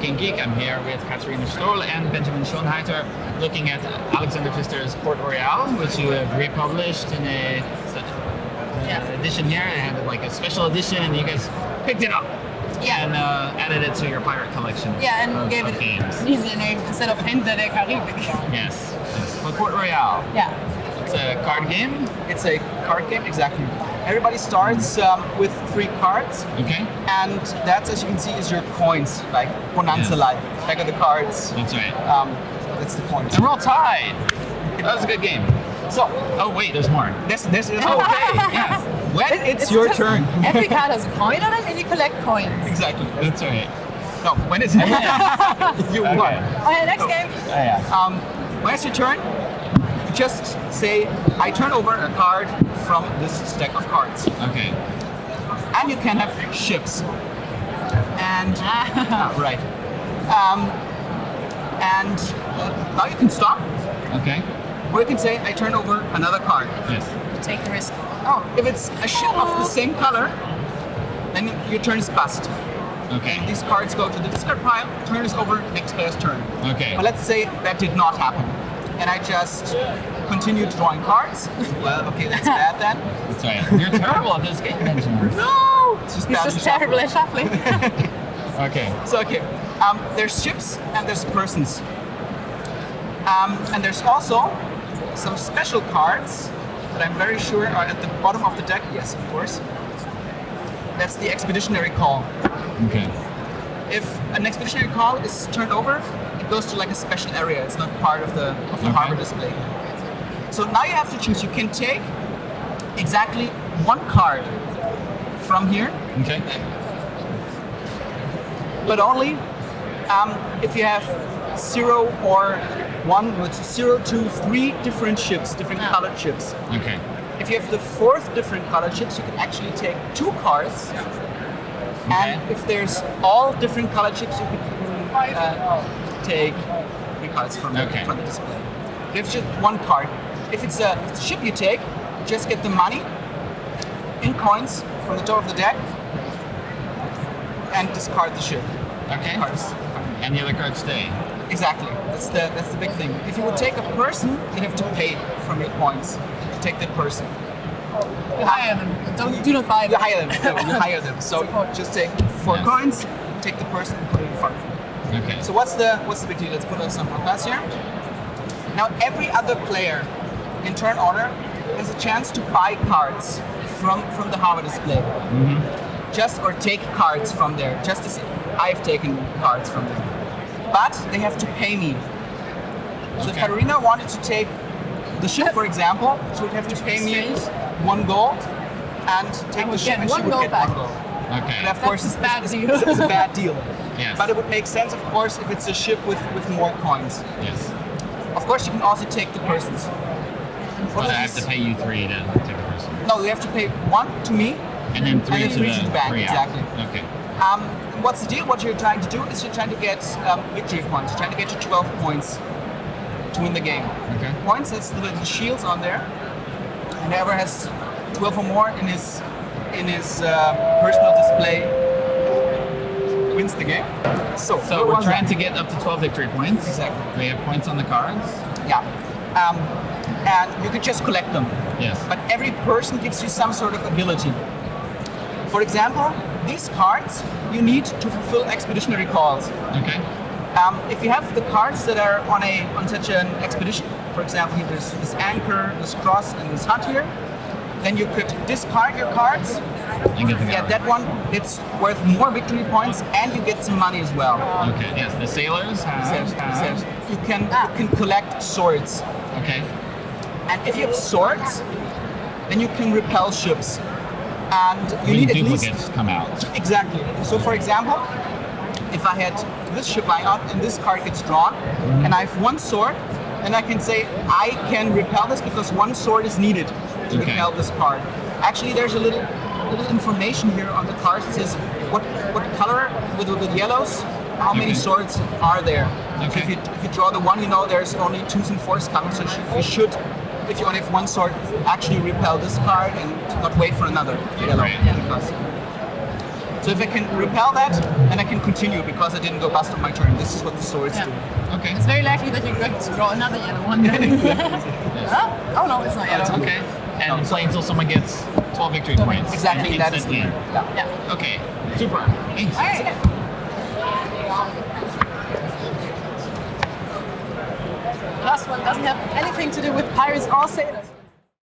Talking Geek. I'm here with Katarina Stoll and Benjamin Schoenheiter looking at Alexander Pfister's Port Royale, which you have republished in a edition here. I had like a special edition and you guys picked it up. Yeah. And added it to your pirate collection. Yeah, and of, gave of it games. an easier name instead of Hinter der Karibik. Yes. But Port Royale. Yeah. It's a card game. It's a card game, exactly. Everybody starts with 3 cards. Okay. And that, as you can see, is your coins, like Bonanza-like. Back of the cards. That's right. That's the point. And we're all tied. That was a good game. So, oh wait, there's more. this Okay, yes. when it's your just- turn. Every card has a coin on it and you collect coins. Exactly. That's right. No, when it's you Okay. won. Okay, next game. Yeah. When it's your turn, you just say, I turn over a card from this stack of cards. Okay. And you can have ships. And, right. Now you can stop, Okay. or you can say, I turn over another card. Yes. Take the risk. Oh, if it's a ship of the same color, then your turn is bust. Okay. And these cards go to the discard pile, turn is over, next player's turn. Okay. But let's say that did not happen. And I just continued drawing cards. Well, okay, that's bad then. That's right. You're terrible at this game, Benjamin. No! It's just He's bad just to shuffle. terrible at shuffling. Okay. So, okay, there's ships and there's persons. And there's also some special cards that I'm very sure are at the bottom of the deck. Yes, of course. That's the expeditionary call. Okay. If an expeditionary call is turned over, it goes to like a special area. It's not part of the harbor display. So now you have to choose. You can take exactly 1 card from here, Okay. but only if you have 0 or 1, with 0 to 3 different ships, different colored ships. Okay. If you have the 4th different colored ships, you can actually take 2 cards. And if there's all different colored ships, you can take 3 cards from the display. If it's just 1 card. If it's a ship you take, just get the money in coins from the top of the deck and discard the ship. Okay. Cards. And the other cards stay. Exactly. That's the big thing. If you would take a person, you have to pay from your coins to take that person. You hire them. Do not buy them. You hire them. You hire them. So just take 4 Yes. coins, take the person, and put it in front of you. Okay. So what's the big deal? Let's put on some class here. Now every other player in turn order has a chance to buy cards from the harbor display. Just or take cards from there. Just as I've taken cards from there. But they have to pay me. So if Katarina wanted to take the ship, for example, she would have to pay me 1 gold and take the ship, and she would get 1 gold. Okay. And of course, That's a bad it's deal. it's a bad deal. Yes. But it would make sense, of course, if it's a ship with more coins. Yes. Of course, you can also take the persons. But I have to pay you 3 to take a person. No, you have to pay 1 to me, And then 3 and then 3 to the bank. 3 out. Exactly. Okay. What's the deal? What you're trying to do is you're trying to get victory points. You're trying to get to 12 points to win the game. Okay. Points, that's the shields on there. And whoever has 12 or more in his personal display wins the game. So we're trying to get up to 12 victory points. Exactly. We have points on the cards. Yeah. And you can just collect them. Yes. But every person gives you some sort of ability. For example, these cards you need to fulfill expeditionary calls. Okay. If you have the cards that are on such an expedition, for example, here there's this anchor, this cross, and this hut here, then you could discard your cards. And get the Yeah, card. that one, it's worth more victory points, and you get some money as well. Okay. Yes. The sailors have. You can collect swords, Okay. and if you have swords, then you can repel ships. And you When need at duplicates least come out. exactly. So, for example, if I had this ship lying out and this card gets drawn, and I have 1 sword, then I can say I can repel this because 1 sword is needed to repel this card. Actually, there's a little information here on the cards. It says what color with yellows, how many swords are there. So Okay. if you draw the 1, you know there's only 2s and 4s coming. So you should, if you only have 1 sword, actually repel this card and not wait for another yellow. Right. So if I can repel that, then I can continue because I didn't go bust on my turn. This is what the swords do. Okay. It's very likely that you're going to draw another yellow one. Huh? Oh no, it's not yellow. Okay. And play until someone gets 12 victory points. Exactly, And that takes is the game. yeah. Yeah. Okay. Super. Thanks. All right. Last one doesn't have anything to do with pirates or sailors.